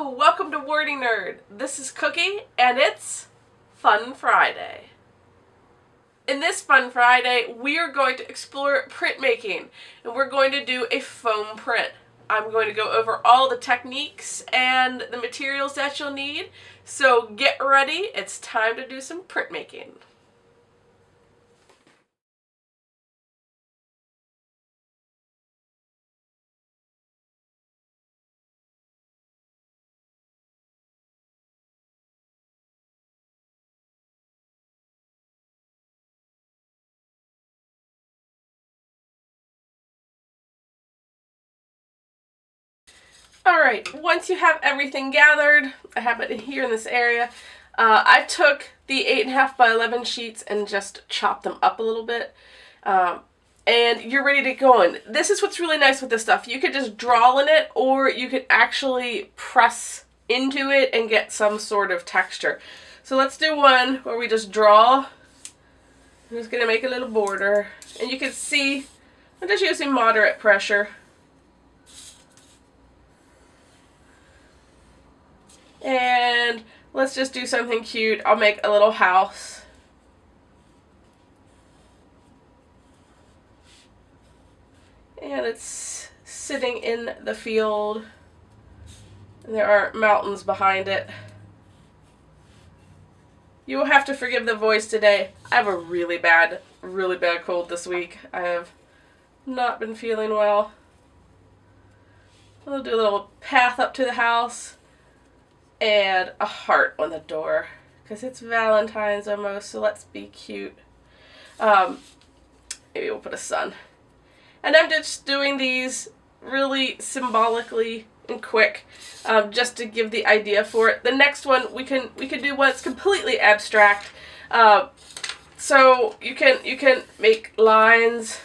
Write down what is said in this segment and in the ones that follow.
Hello, welcome to Wordy Nerd. This is Cookie, and it's Fun Friday. In this Fun Friday, we are going to explore printmaking, and we're going to do a foam print. I'm going to go over all the techniques and the materials that you'll need, so get ready, it's time to do some printmaking. Alright, once you have everything gathered, I have it here in this area, I took the 8.5 by 11 sheets and just chopped them up a little bit, and you're ready to go in. This is what's really nice with this stuff. You could just draw in it, or you could actually press into it and get some sort of texture. So let's do one where we just draw. I'm just going to make a little border, and you can see I'm just using moderate pressure. And let's just do something cute. I'll make a little house. And it's sitting in the field. And there are mountains behind it. You will have to forgive the voice today. I have a really bad cold this week. I have not been feeling well. We'll do a little path up to the house. And a heart on the door, because it's Valentine's almost, so let's be cute. Maybe we'll put a sun. And I'm just doing these really symbolically and quick, just to give the idea for it. The next one, we can do one that's completely abstract. So you can make lines.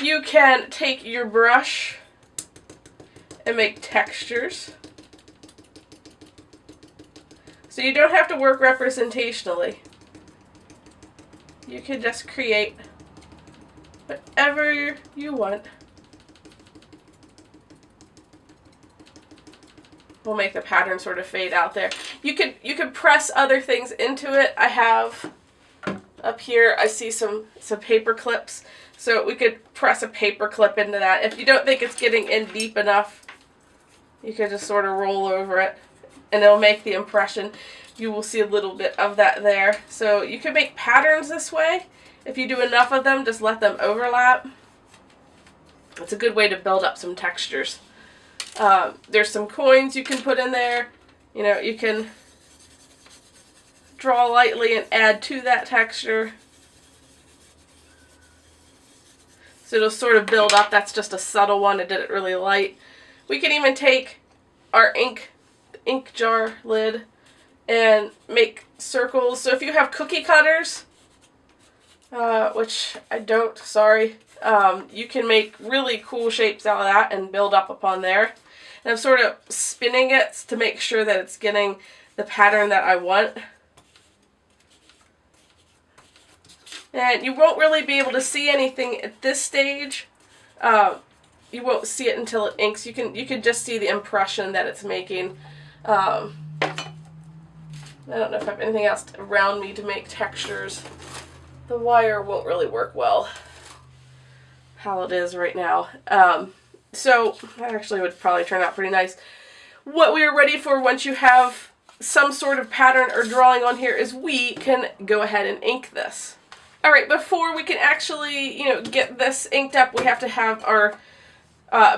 You can take your brush and make textures. So you don't have to work representationally. You can just create whatever you want. We'll make the pattern sort of fade out there. You could press other things into it. I have up here, I see some paper clips. So we could press a paper clip into that. If you don't think it's getting in deep enough, you can just sort of roll over it, and it'll make the impression. You will see a little bit of that there. So you can make patterns this way. If you do enough of them, just let them overlap. It's a good way to build up some textures. There's some coins you can put in there. You know, you can draw lightly and add to that texture. So it'll sort of build up. That's just a subtle one. I did it really light. We can even take our ink jar lid and make circles. So if you have cookie cutters, which I don't, sorry, you can make really cool shapes out of that and build up upon there. And I'm sort of spinning it to make sure that it's getting the pattern that I want. And you won't really be able to see anything at this stage. You won't see it until it inks. You can just see the impression that it's making. I don't know if I have anything else around me to make textures. The wire won't really work well how it is right now. So that actually would probably turn out pretty nice. What we are ready for once you have some sort of pattern or drawing on here is we can go ahead and ink this. Alright, before we can actually, get this inked up, we have to have our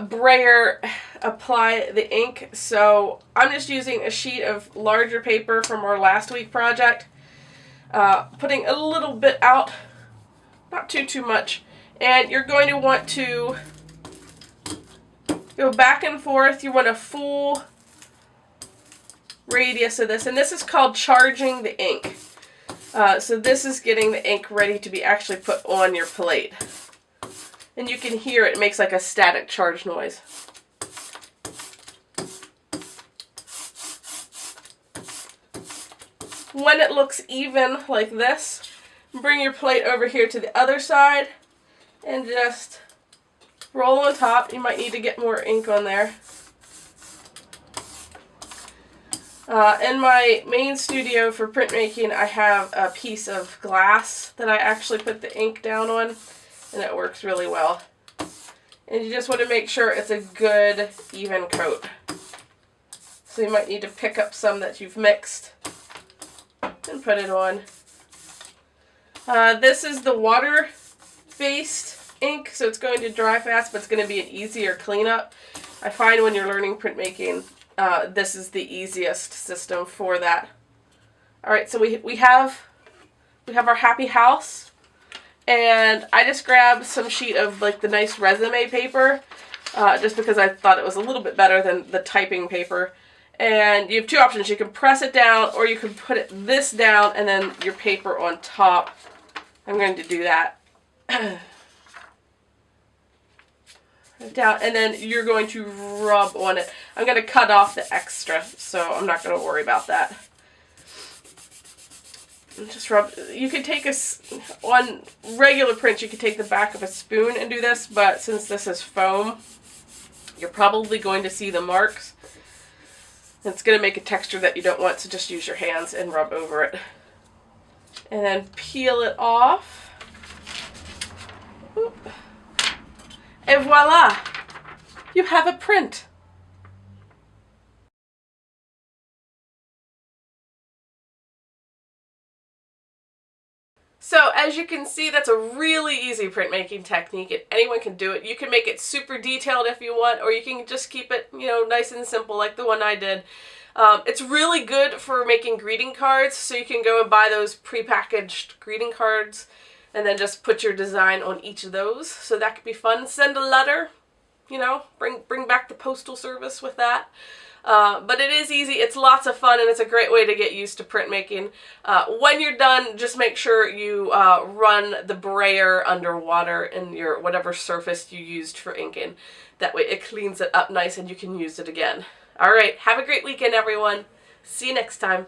brayer apply the ink. So I'm just using a sheet of larger paper from our last week project, putting a little bit out, not too much, and you're going to want to go back and forth. You want a full radius of this, and this is called charging the ink. So this is getting the ink ready to be actually put on your plate. And you can hear it makes like a static charge noise. When it looks even like this, bring your plate over here to the other side and just roll on top. You might need to get more ink on there. In my main studio for printmaking, I have a piece of glass that I actually put the ink down on, and it works really well. And you just want to make sure it's a good, even coat. So you might need to pick up some that you've mixed and put it on. This is the water-based ink, so it's going to dry fast, but it's going to be an easier cleanup. I find when you're learning printmaking, this is the easiest system for that. Alright, so we have our happy house, and I just grabbed some sheet of like the nice resume paper, just because I thought it was a little bit better than the typing paper. And you have two options. You can press it down, or you can put this down and then your paper on top. I'm going to do that. Down, and then you're going to rub on it. I'm going to cut off the extra, so I'm not going to worry about that. Just rub. You could take on regular prints, you could take the back of a spoon and do this, but since this is foam, you're probably going to see the marks. It's going to make a texture that you don't want, so just use your hands and rub over it. And then peel it off. Oop. And voila! You have a print. So as you can see, that's a really easy printmaking technique, and anyone can do it. You can make it super detailed if you want, or you can just keep it, you know, nice and simple like the one I did. It's really good for making greeting cards, so you can go and buy those prepackaged greeting cards and then just put your design on each of those. So that could be fun. Send a letter, you know, bring back the postal service with that. But it is easy, it's lots of fun, and it's a great way to get used to printmaking. When you're done, just make sure you run the brayer underwater in your whatever surface you used for inking. That way it cleans it up nice and you can use it again. Alright, have a great weekend everyone. See you next time.